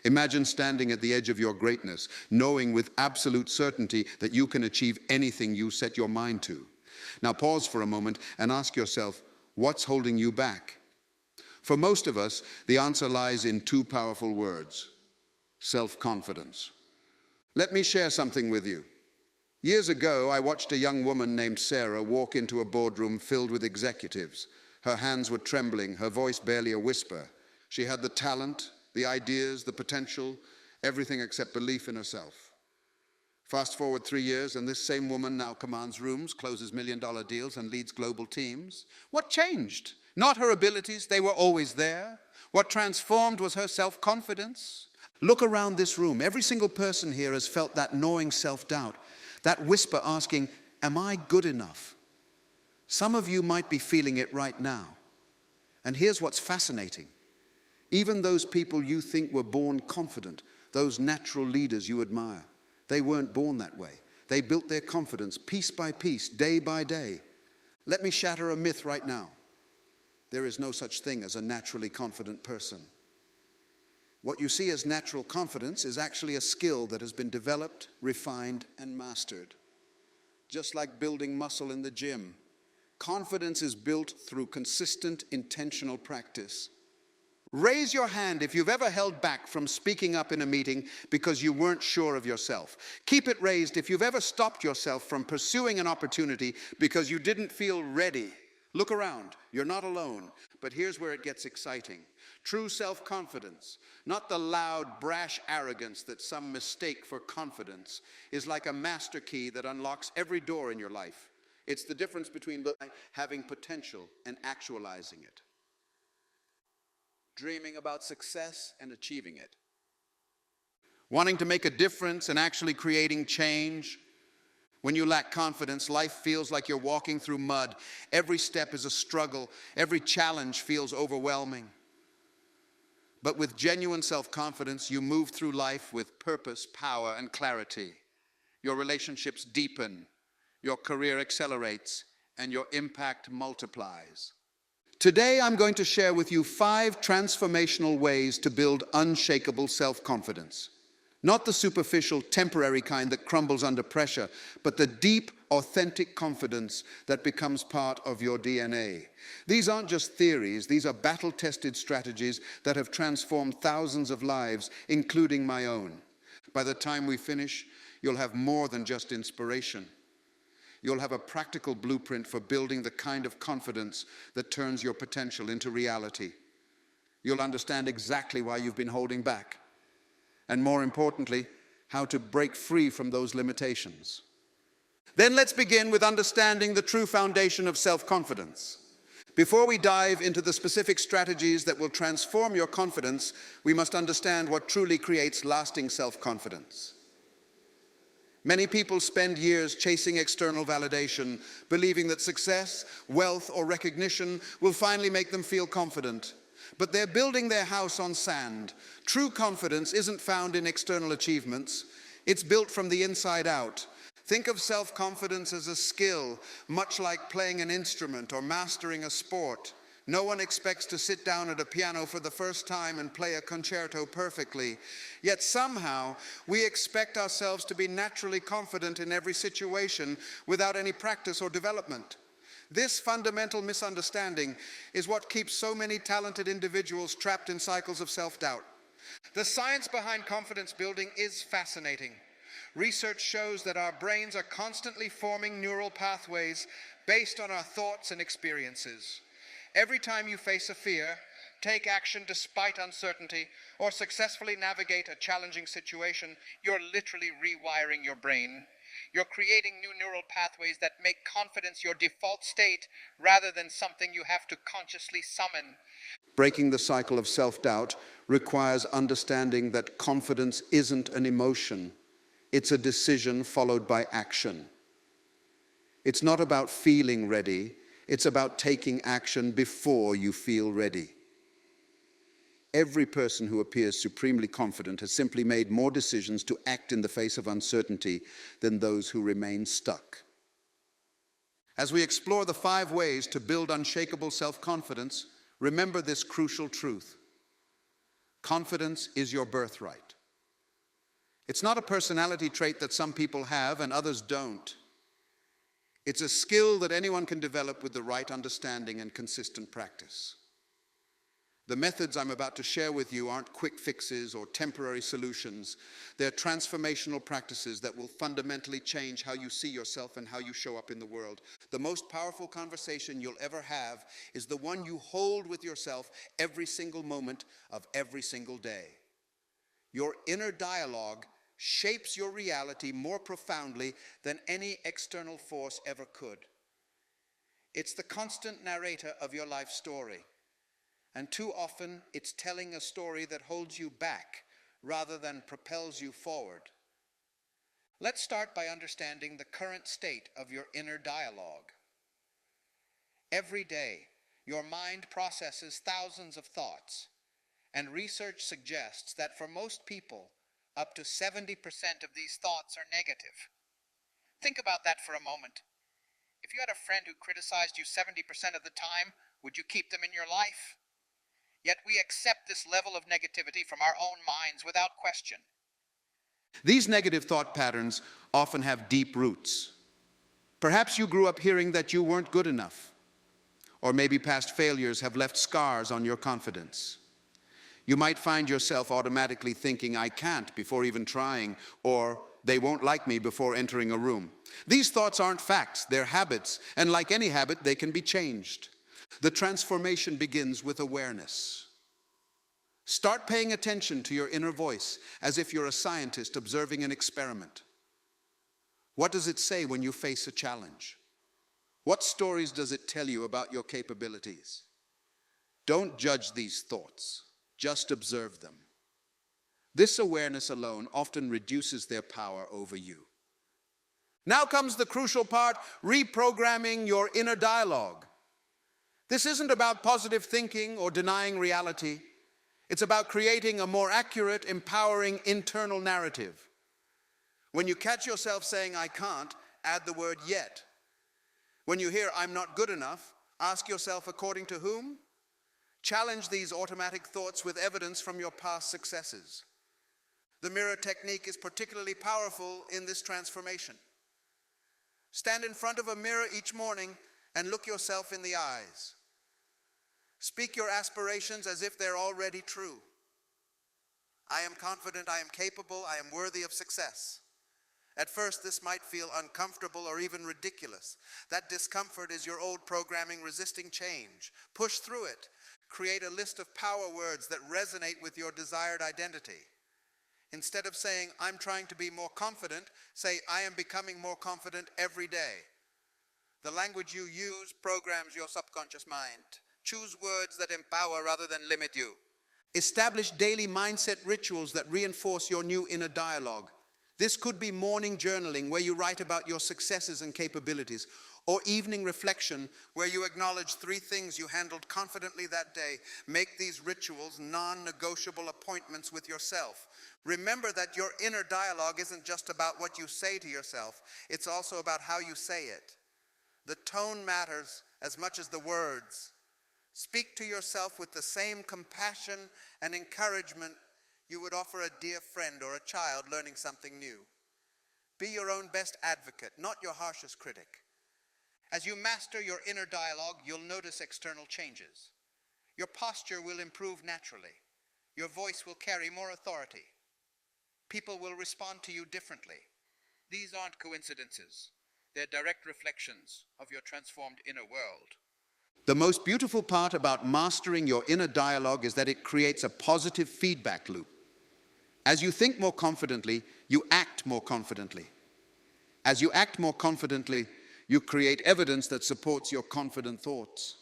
Imagine standing at the edge of your greatness, knowing with absolute certainty that you can achieve anything you set your mind to. Now pause for a moment and ask yourself, what's holding you back? For most of us, the answer lies in two powerful words: self-confidence. Let me share something with you. Years ago, I watched a young woman named Sarah walk into a boardroom filled with executives. Her hands were trembling, her voice barely a whisper. She had the talent, the ideas, the potential, everything except belief in herself. Fast forward 3 years, and this same woman now commands rooms, closes million-dollar deals, and leads global teams. What changed? Not her abilities, they were always there. What transformed was her self-confidence. Look around this room. Every single person here has felt that gnawing self-doubt, that whisper asking, am I good enough? Some of you might be feeling it right now. And here's what's fascinating. Even those people you think were born confident, those natural leaders you admire, they weren't born that way. They built their confidence piece by piece, day by day. Let me shatter a myth right now. There is no such thing as a naturally confident person. What you see as natural confidence is actually a skill that has been developed, refined, and mastered. Just like building muscle in the gym, confidence is built through consistent, intentional practice. Raise your hand if you've ever held back from speaking up in a meeting because you weren't sure of yourself. Keep it raised if you've ever stopped yourself from pursuing an opportunity because you didn't feel ready. Look around, you're not alone. But here's where it gets exciting. True self-confidence, not the loud, brash arrogance that some mistake for confidence, is like a master key that unlocks every door in your life. It's the difference between having potential and actualizing it. Dreaming about success and achieving it. Wanting to make a difference and actually creating change. When you lack confidence, life feels like you're walking through mud. Every step is a struggle. Every challenge feels overwhelming. But with genuine self-confidence, you move through life with purpose, power, and clarity. Your relationships deepen, your career accelerates, and your impact multiplies. Today, I'm going to share with you 5 transformational ways to build unshakable self-confidence. Not the superficial, temporary kind that crumbles under pressure, but the deep, authentic confidence that becomes part of your DNA. These aren't just theories, these are battle-tested strategies that have transformed thousands of lives, including my own. By the time we finish, you'll have more than just inspiration. You'll have a practical blueprint for building the kind of confidence that turns your potential into reality. You'll understand exactly why you've been holding back. And more importantly, how to break free from those limitations. Then let's begin with understanding the true foundation of self-confidence. Before we dive into the specific strategies that will transform your confidence, we must understand what truly creates lasting self-confidence. Many people spend years chasing external validation, believing that success, wealth, or recognition will finally make them feel confident. But they're building their house on sand. True confidence isn't found in external achievements. It's built from the inside out. Think of self-confidence as a skill, much like playing an instrument or mastering a sport. No one expects to sit down at a piano for the first time and play a concerto perfectly. Yet somehow, we expect ourselves to be naturally confident in every situation without any practice or development. This fundamental misunderstanding is what keeps so many talented individuals trapped in cycles of self-doubt. The science behind confidence building is fascinating. Research shows that our brains are constantly forming neural pathways based on our thoughts and experiences. Every time you face a fear, take action despite uncertainty, or successfully navigate a challenging situation, you're literally rewiring your brain. You're creating new neural pathways that make confidence your default state rather than something you have to consciously summon. Breaking the cycle of self-doubt requires understanding that confidence isn't an emotion. It's a decision followed by action. It's not about feeling ready. It's about taking action before you feel ready. Every person who appears supremely confident has simply made more decisions to act in the face of uncertainty than those who remain stuck. As we explore the 5 ways to build unshakable self-confidence, remember this crucial truth. Confidence is your birthright. It's not a personality trait that some people have and others don't. It's a skill that anyone can develop with the right understanding and consistent practice. The methods I'm about to share with you aren't quick fixes or temporary solutions. They're transformational practices that will fundamentally change how you see yourself and how you show up in the world. The most powerful conversation you'll ever have is the one you hold with yourself every single moment of every single day. Your inner dialogue shapes your reality more profoundly than any external force ever could. It's the constant narrator of your life story. And too often, it's telling a story that holds you back rather than propels you forward. Let's start by understanding the current state of your inner dialogue. Every day, your mind processes thousands of thoughts, and research suggests that for most people, up to 70% of these thoughts are negative. Think about that for a moment. If you had a friend who criticized you 70% of the time, would you keep them in your life? Yet we accept this level of negativity from our own minds without question. These negative thought patterns often have deep roots. Perhaps you grew up hearing that you weren't good enough, or maybe past failures have left scars on your confidence. You might find yourself automatically thinking, "I can't," before even trying, or "they won't like me" before entering a room. These thoughts aren't facts, they're habits, and like any habit, they can be changed. The transformation begins with awareness. Start paying attention to your inner voice as if you're a scientist observing an experiment. What does it say when you face a challenge? What stories does it tell you about your capabilities? Don't judge these thoughts, just observe them. This awareness alone often reduces their power over you. Now comes the crucial part, reprogramming your inner dialogue. This isn't about positive thinking or denying reality. It's about creating a more accurate, empowering internal narrative. When you catch yourself saying, "I can't," add the word "yet." When you hear, "I'm not good enough," ask yourself, according to whom? Challenge these automatic thoughts with evidence from your past successes. The mirror technique is particularly powerful in this transformation. Stand in front of a mirror each morning and look yourself in the eyes. Speak your aspirations as if they're already true. "I am confident, I am capable, I am worthy of success." At first, this might feel uncomfortable or even ridiculous. That discomfort is your old programming resisting change. Push through it. Create a list of power words that resonate with your desired identity. Instead of saying, "I'm trying to be more confident," say, "I am becoming more confident every day." The language you use programs your subconscious mind. Choose words that empower rather than limit you. Establish daily mindset rituals that reinforce your new inner dialogue. This could be morning journaling, where you write about your successes and capabilities, or evening reflection, where you acknowledge 3 things you handled confidently that day. Make these rituals non-negotiable appointments with yourself. Remember that your inner dialogue isn't just about what you say to yourself, it's also about how you say it. The tone matters as much as the words. Speak to yourself with the same compassion and encouragement you would offer a dear friend or a child learning something new. Be your own best advocate, not your harshest critic. As you master your inner dialogue, you'll notice external changes. Your posture will improve naturally. Your voice will carry more authority. People will respond to you differently. These aren't coincidences. They're direct reflections of your transformed inner world. The most beautiful part about mastering your inner dialogue is that it creates a positive feedback loop. As you think more confidently, you act more confidently. As you act more confidently, you create evidence that supports your confident thoughts.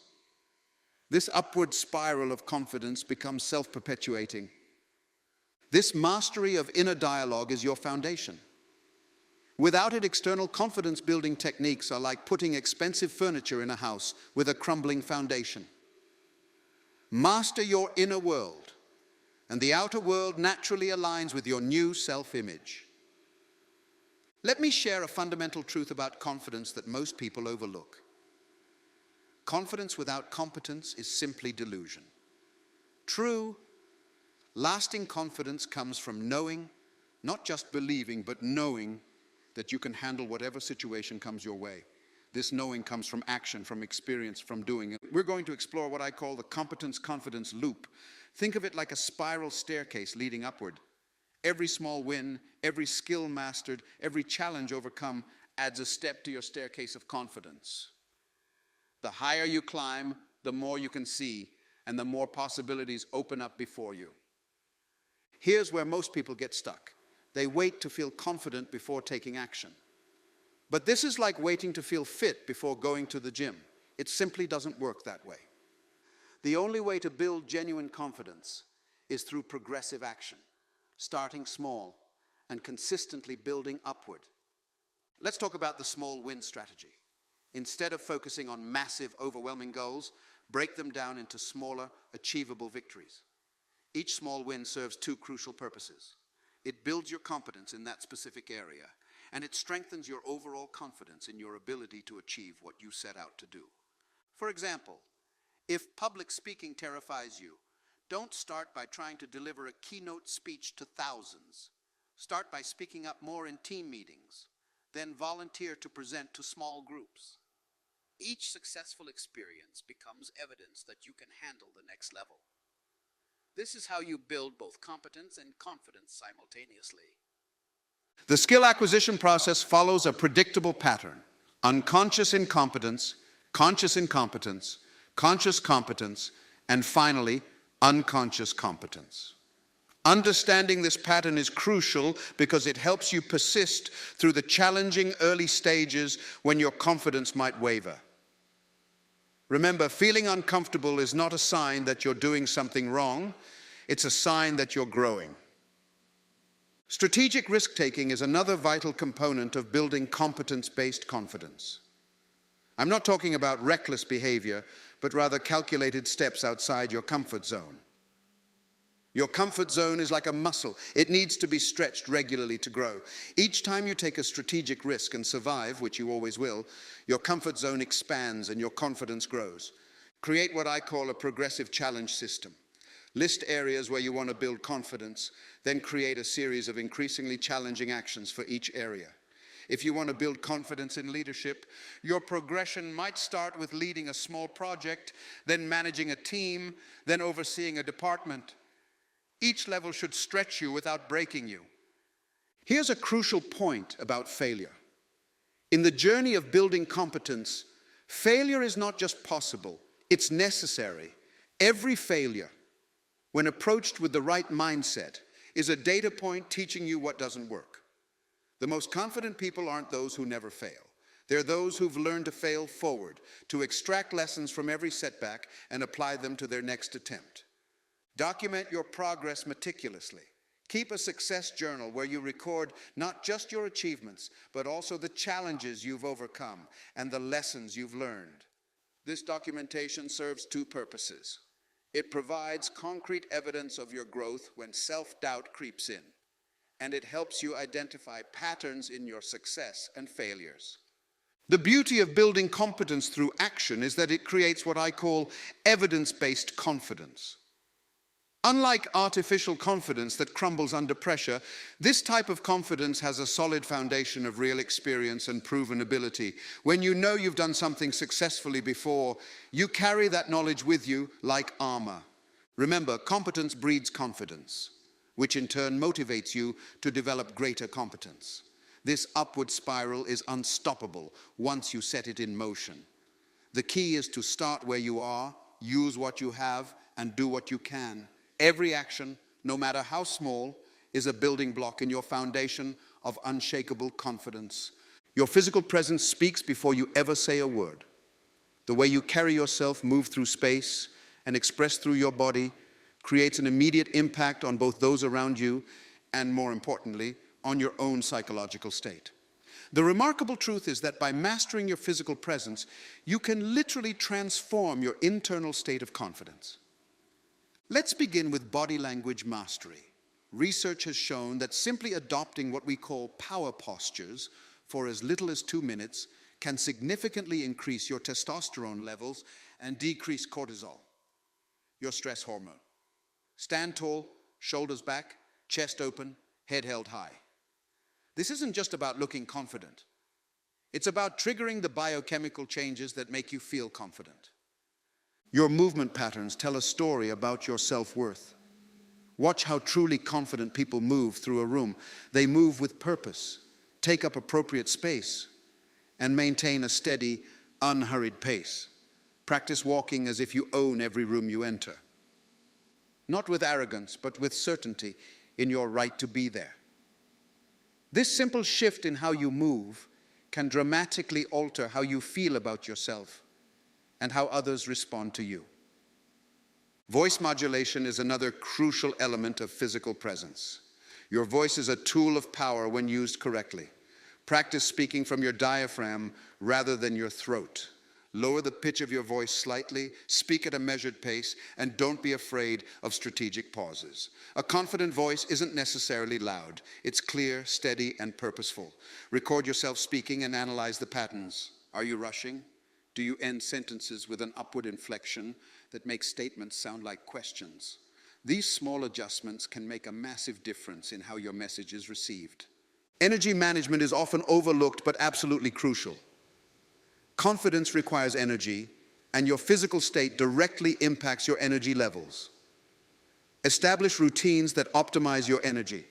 This upward spiral of confidence becomes self-perpetuating. This mastery of inner dialogue is your foundation. Without it, external confidence-building techniques are like putting expensive furniture in a house with a crumbling foundation. Master your inner world, and the outer world naturally aligns with your new self-image. Let me share a fundamental truth about confidence that most people overlook. Confidence without competence is simply delusion. True Lasting confidence comes from knowing, not just believing, but knowing that you can handle whatever situation comes your way. This knowing comes from action, from experience, from doing it. We're going to explore what I call the competence-confidence loop. Think of it like a spiral staircase leading upward. Every small win, every skill mastered, every challenge overcome adds a step to your staircase of confidence. The higher you climb, the more you can see, and the more possibilities open up before you. Here's where most people get stuck. They wait to feel confident before taking action. But this is like waiting to feel fit before going to the gym. It simply doesn't work that way. The only way to build genuine confidence is through progressive action, starting small and consistently building upward. Let's talk about the small win strategy. Instead of focusing on massive, overwhelming goals, break them down into smaller, achievable victories. Each small win serves two crucial purposes. It builds your competence in that specific area, and it strengthens your overall confidence in your ability to achieve what you set out to do. For example, if public speaking terrifies you, don't start by trying to deliver a keynote speech to thousands. Start by speaking up more in team meetings, then volunteer to present to small groups. Each successful experience becomes evidence that you can handle the next level. This is how you build both competence and confidence simultaneously. The skill acquisition process follows a predictable pattern: unconscious incompetence, conscious incompetence, conscious competence, and finally, unconscious competence. Understanding this pattern is crucial because it helps you persist through the challenging early stages when your confidence might waver. Remember, feeling uncomfortable is not a sign that you're doing something wrong. It's a sign that you're growing. Strategic risk-taking is another vital component of building competence-based confidence. I'm not talking about reckless behavior, but rather calculated steps outside your comfort zone. Your comfort zone is like a muscle. It needs to be stretched regularly to grow. Each time you take a strategic risk and survive, which you always will, your comfort zone expands and your confidence grows. Create what I call a progressive challenge system. List areas where you want to build confidence, then create a series of increasingly challenging actions for each area. If you want to build confidence in leadership, your progression might start with leading a small project, then managing a team, then overseeing a department. Each level should stretch you without breaking you. Here's a crucial point about failure. In the journey of building competence, failure is not just possible, it's necessary. Every failure, when approached with the right mindset, is a data point teaching you what doesn't work. The most confident people aren't those who never fail. They're those who've learned to fail forward, to extract lessons from every setback and apply them to their next attempt. Document your progress meticulously. Keep a success journal where you record not just your achievements, but also the challenges you've overcome and the lessons you've learned. This documentation serves two purposes. It provides concrete evidence of your growth when self-doubt creeps in, and it helps you identify patterns in your success and failures. The beauty of building competence through action is that it creates what I call evidence-based confidence. Unlike artificial confidence that crumbles under pressure, this type of confidence has a solid foundation of real experience and proven ability. When you know you've done something successfully before, you carry that knowledge with you like armor. Remember, competence breeds confidence, which in turn motivates you to develop greater competence. This upward spiral is unstoppable once you set it in motion. The key is to start where you are, use what you have, and do what you can. Every action, no matter how small, is a building block in your foundation of unshakable confidence. Your physical presence speaks before you ever say a word. The way you carry yourself, move through space, and express through your body creates an immediate impact on both those around you and, more importantly, on your own psychological state. The remarkable truth is that by mastering your physical presence, you can literally transform your internal state of confidence. Let's begin with body language mastery. Research has shown that simply adopting what we call power postures for as little as 2 minutes can significantly increase your testosterone levels and decrease cortisol, your stress hormone. Stand tall, shoulders back, chest open, head held high. This isn't just about looking confident. It's about triggering the biochemical changes that make you feel confident. Your movement patterns tell a story about your self-worth. Watch how truly confident people move through a room. They move with purpose, take up appropriate space, and maintain a steady, unhurried pace. Practice walking as if you own every room you enter. Not with arrogance, but with certainty in your right to be there. This simple shift in how you move can dramatically alter how you feel about yourself and how others respond to you. Voice modulation is another crucial element of physical presence. Your voice is a tool of power when used correctly. Practice speaking from your diaphragm rather than your throat. Lower the pitch of your voice slightly, speak at a measured pace, and don't be afraid of strategic pauses. A confident voice isn't necessarily loud. It's clear, steady, and purposeful. Record yourself speaking and analyze the patterns. Are you rushing? Do you end sentences with an upward inflection that makes statements sound like questions? These small adjustments can make a massive difference in how your message is received. Energy management is often overlooked but absolutely crucial. Confidence requires energy, and your physical state directly impacts your energy levels. Establish routines that optimize your energy.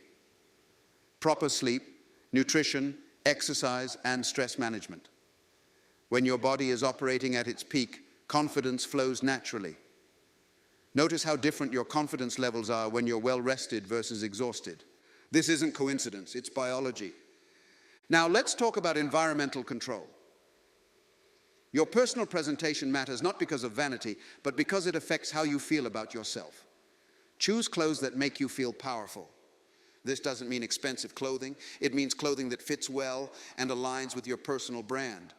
Proper sleep, nutrition, exercise, and stress management. When your body is operating at its peak, confidence flows naturally. Notice how different your confidence levels are when you're well rested versus exhausted. This isn't coincidence, it's biology. Now let's talk about environmental control. Your personal presentation matters not because of vanity, but because it affects how you feel about yourself. Choose clothes that make you feel powerful. This doesn't mean expensive clothing. It means clothing that fits well and aligns with your personal brand.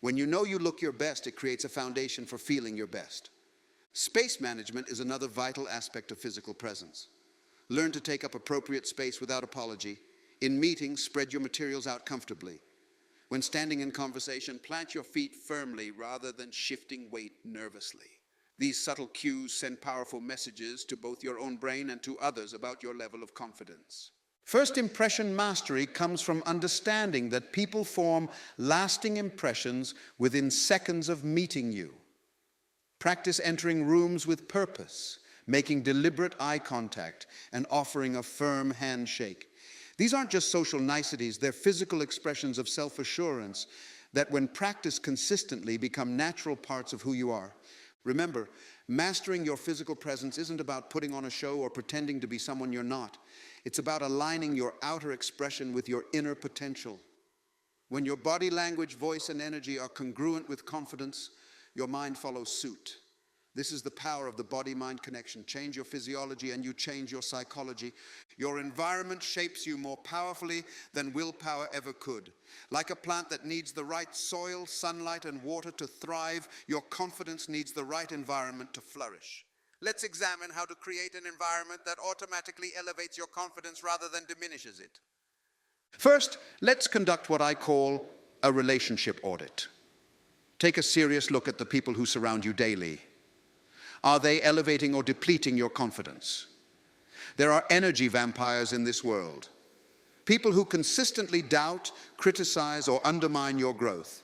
When you know you look your best, it creates a foundation for feeling your best. Space management is another vital aspect of physical presence. Learn to take up appropriate space without apology. In meetings, spread your materials out comfortably. When standing in conversation, plant your feet firmly rather than shifting weight nervously. These subtle cues send powerful messages to both your own brain and to others about your level of confidence. First impression mastery comes from understanding that people form lasting impressions within seconds of meeting you. Practice entering rooms with purpose, making deliberate eye contact, and offering a firm handshake. These aren't just social niceties, they're physical expressions of self-assurance that when practiced consistently become natural parts of who you are. Remember, mastering your physical presence isn't about putting on a show or pretending to be someone you're not. It's about aligning your outer expression with your inner potential. When your body language, voice, and energy are congruent with confidence, your mind follows suit. This is the power of the body-mind connection. Change your physiology and you change your psychology. Your environment shapes you more powerfully than willpower ever could. Like a plant that needs the right soil, sunlight, and water to thrive, your confidence needs the right environment to flourish. Let's examine how to create an environment that automatically elevates your confidence rather than diminishes it. First, let's conduct what I call a relationship audit. Take a serious look at the people who surround you daily. Are they elevating or depleting your confidence? There are energy vampires in this world. People who consistently doubt, criticize, or undermine your growth.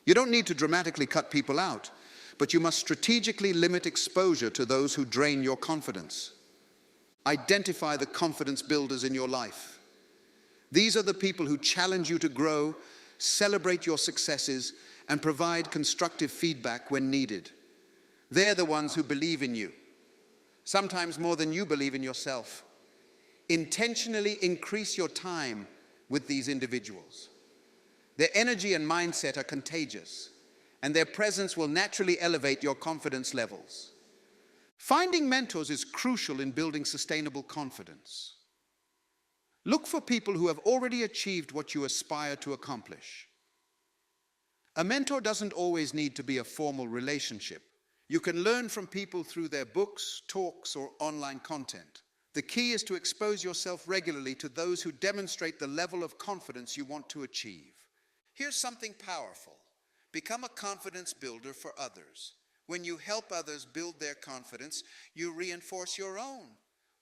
You don't need to dramatically cut people out, but you must strategically limit exposure to those who drain your confidence. Identify the confidence builders in your life. These are the people who challenge you to grow, celebrate your successes, and provide constructive feedback when needed. They're the ones who believe in you, sometimes more than you believe in yourself. Intentionally increase your time with these individuals. Their energy and mindset are contagious, and their presence will naturally elevate your confidence levels. Finding mentors is crucial in building sustainable confidence. Look for people who have already achieved what you aspire to accomplish. A mentor doesn't always need to be a formal relationship. You can learn from people through their books, talks, or online content. The key is to expose yourself regularly to those who demonstrate the level of confidence you want to achieve. Here's something powerful. Become a confidence builder for others. When you help others build their confidence, you reinforce your own.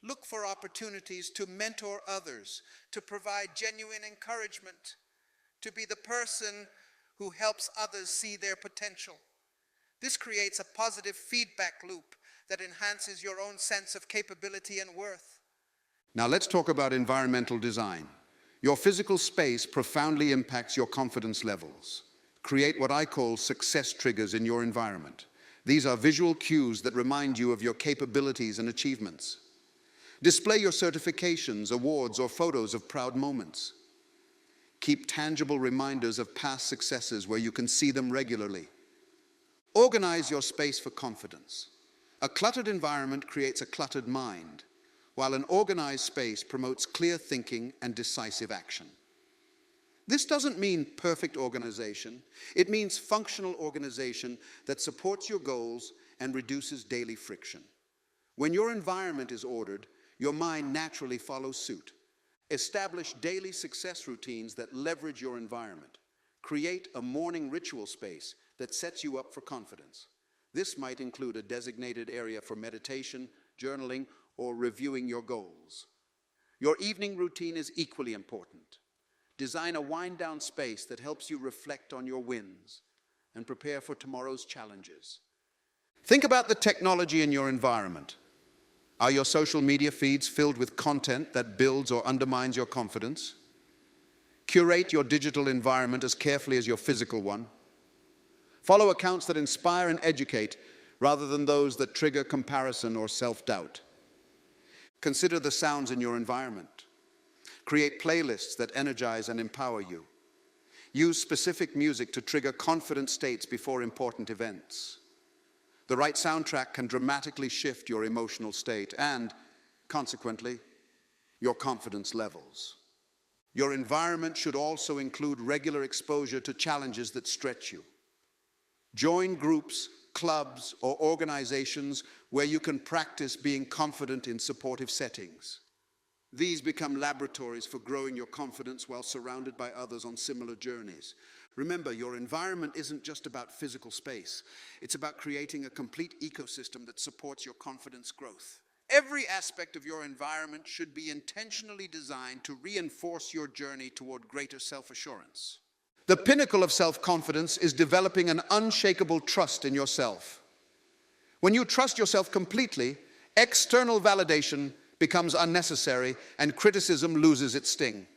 Look for opportunities to mentor others, to provide genuine encouragement, to be the person who helps others see their potential. This creates a positive feedback loop that enhances your own sense of capability and worth. Now let's talk about environmental design. Your physical space profoundly impacts your confidence levels. Create what I call success triggers in your environment. These are visual cues that remind you of your capabilities and achievements. Display your certifications, awards, or photos of proud moments. Keep tangible reminders of past successes where you can see them regularly. Organize your space for confidence. A cluttered environment creates a cluttered mind, while an organized space promotes clear thinking and decisive action. This doesn't mean perfect organization. It means functional organization that supports your goals and reduces daily friction. When your environment is ordered, your mind naturally follows suit. Establish daily success routines that leverage your environment. Create a morning ritual space that sets you up for confidence. This might include a designated area for meditation, journaling, or reviewing your goals. Your evening routine is equally important. Design a wind-down space that helps you reflect on your wins and prepare for tomorrow's challenges. Think about the technology in your environment. Are your social media feeds filled with content that builds or undermines your confidence? Curate your digital environment as carefully as your physical one. Follow accounts that inspire and educate rather than those that trigger comparison or self-doubt. Consider the sounds in your environment. Create playlists that energize and empower you. Use specific music to trigger confident states before important events. The right soundtrack can dramatically shift your emotional state and, consequently, your confidence levels. Your environment should also include regular exposure to challenges that stretch you. Join groups, clubs, or organizations where you can practice being confident in supportive settings. These become laboratories for growing your confidence while surrounded by others on similar journeys. Remember, your environment isn't just about physical space. It's about creating a complete ecosystem that supports your confidence growth. Every aspect of your environment should be intentionally designed to reinforce your journey toward greater self-assurance. The pinnacle of self-confidence is developing an unshakable trust in yourself. When you trust yourself completely, external validation becomes unnecessary and criticism loses its sting.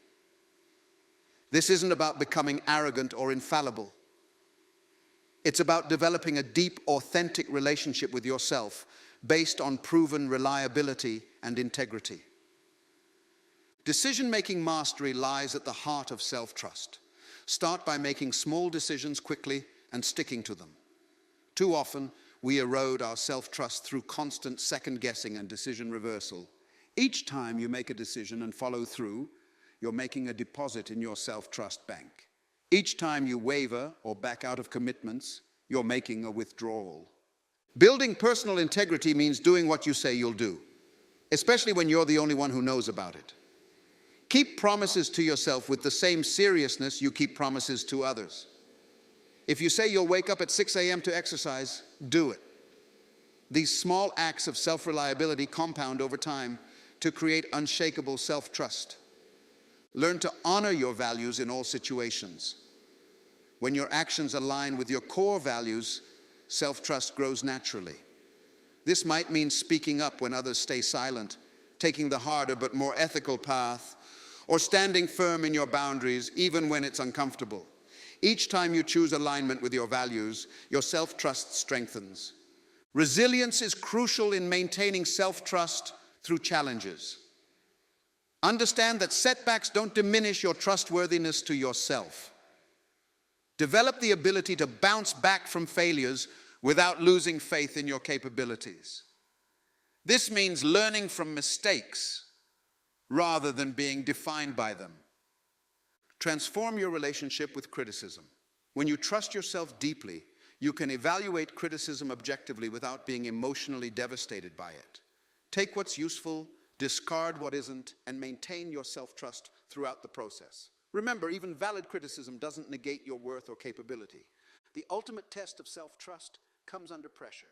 This isn't about becoming arrogant or infallible. It's about developing a deep, authentic relationship with yourself based on proven reliability and integrity. Decision-making mastery lies at the heart of self-trust. Start by making small decisions quickly and sticking to them. Too often, we erode our self-trust through constant second-guessing and decision reversal. Each time you make a decision and follow through, you're making a deposit in your self-trust bank. Each time you waver or back out of commitments, you're making a withdrawal. Building personal integrity means doing what you say you'll do, especially when you're the only one who knows about it. Keep promises to yourself with the same seriousness you keep promises to others. If you say you'll wake up at 6 a.m. to exercise, do it. These small acts of self-reliability compound over time to create unshakable self-trust. Learn to honor your values in all situations. When your actions align with your core values, self-trust grows naturally. This might mean speaking up when others stay silent, taking the harder but more ethical path, or standing firm in your boundaries even when it's uncomfortable. Each time you choose alignment with your values, your self-trust strengthens. Resilience is crucial in maintaining self-trust through challenges. Understand that setbacks don't diminish your trustworthiness to yourself. Develop the ability to bounce back from failures without losing faith in your capabilities. This means learning from mistakes rather than being defined by them. Transform your relationship with criticism. When you trust yourself deeply, you can evaluate criticism objectively without being emotionally devastated by it. Take what's useful, discard what isn't, and maintain your self-trust throughout the process. Remember, even valid criticism doesn't negate your worth or capability. The ultimate test of self-trust comes under pressure.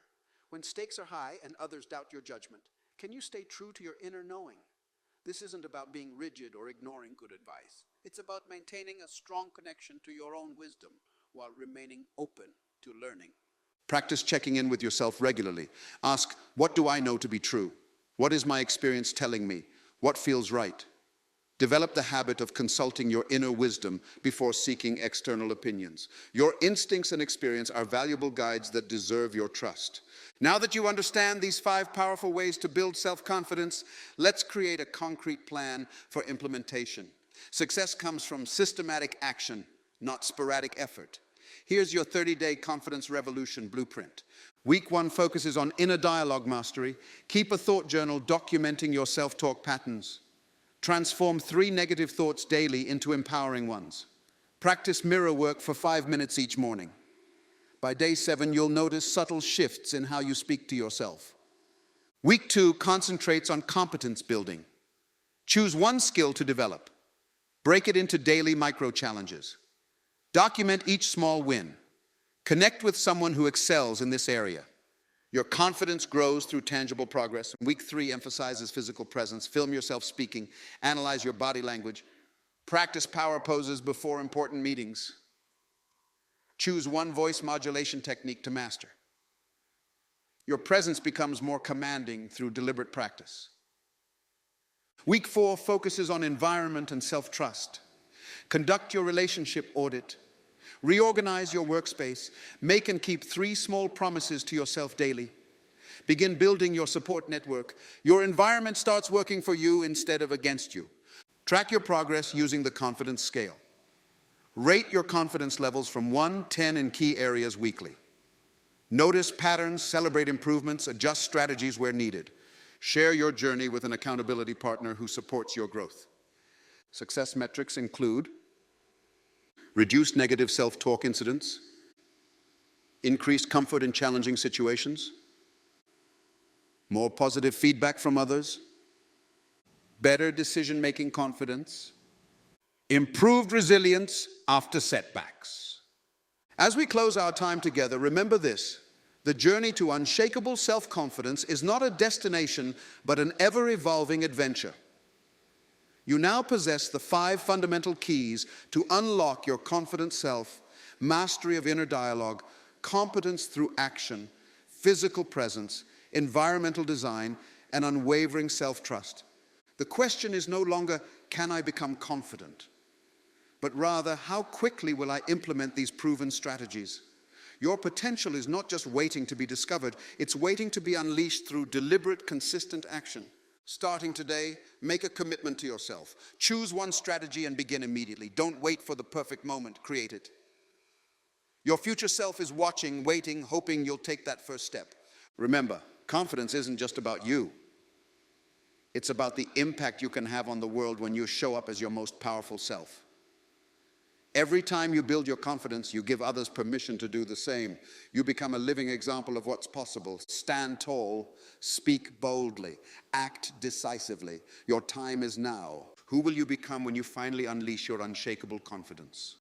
When stakes are high and others doubt your judgment, Can you stay true to your inner knowing? This isn't about being rigid or ignoring good advice. It's about maintaining a strong connection to your own wisdom while remaining open to learning. Practice checking in with yourself regularly. Ask, what do I know to be true? What is my experience telling me? What feels right? Develop the habit of consulting your inner wisdom before seeking external opinions. Your instincts and experience are valuable guides that deserve your trust. Now that you understand these 5 powerful ways to build self-confidence, let's create a concrete plan for implementation. Success comes from systematic action, not sporadic effort. Here's your 30-day confidence revolution blueprint. Week 1 focuses on inner dialogue mastery. Keep a thought journal documenting your self-talk patterns. Transform 3 negative thoughts daily into empowering ones. Practice mirror work for 5 minutes each morning. By day 7, you'll notice subtle shifts in how you speak to yourself. Week 2 concentrates on competence building. Choose one skill to develop. Break it into daily micro-challenges. Document each small win. Connect with someone who excels in this area. Your confidence grows through tangible progress. Week 3 emphasizes physical presence. Film yourself speaking. Analyze your body language. Practice power poses before important meetings. Choose one voice modulation technique to master. Your presence becomes more commanding through deliberate practice. Week 4 focuses on environment and self-trust. Conduct your relationship audit. Reorganize your workspace. Make and keep 3 small promises to yourself daily. Begin building your support network. Your environment starts working for you instead of against you. Track your progress using the confidence scale. Rate your confidence levels from 1 to 10 in key areas weekly. Notice patterns, celebrate improvements, adjust strategies where needed. Share your journey with an accountability partner who supports your growth. Success metrics include reduced negative self-talk incidents, increased comfort in challenging situations, more positive feedback from others, better decision-making confidence, improved resilience after setbacks. As we close our time together, remember this: the journey to unshakable self-confidence is not a destination, but an ever-evolving adventure. You now possess the 5 fundamental keys to unlock your confident self: mastery of inner dialogue, competence through action, physical presence, environmental design, and unwavering self-trust. The question is no longer, can I become confident? But rather, how quickly will I implement these proven strategies? Your potential is not just waiting to be discovered, it's waiting to be unleashed through deliberate, consistent action. Starting today, make a commitment to yourself. Choose one strategy and begin immediately. Don't wait for the perfect moment, create it. Your future self is watching, waiting, hoping you'll take that first step. Remember, confidence isn't just about you. It's about the impact you can have on the world when you show up as your most powerful self. Every time you build your confidence, you give others permission to do the same. You become a living example of what's possible. Stand tall, speak boldly, act decisively. Your time is now. Who will you become when you finally unleash your unshakable confidence?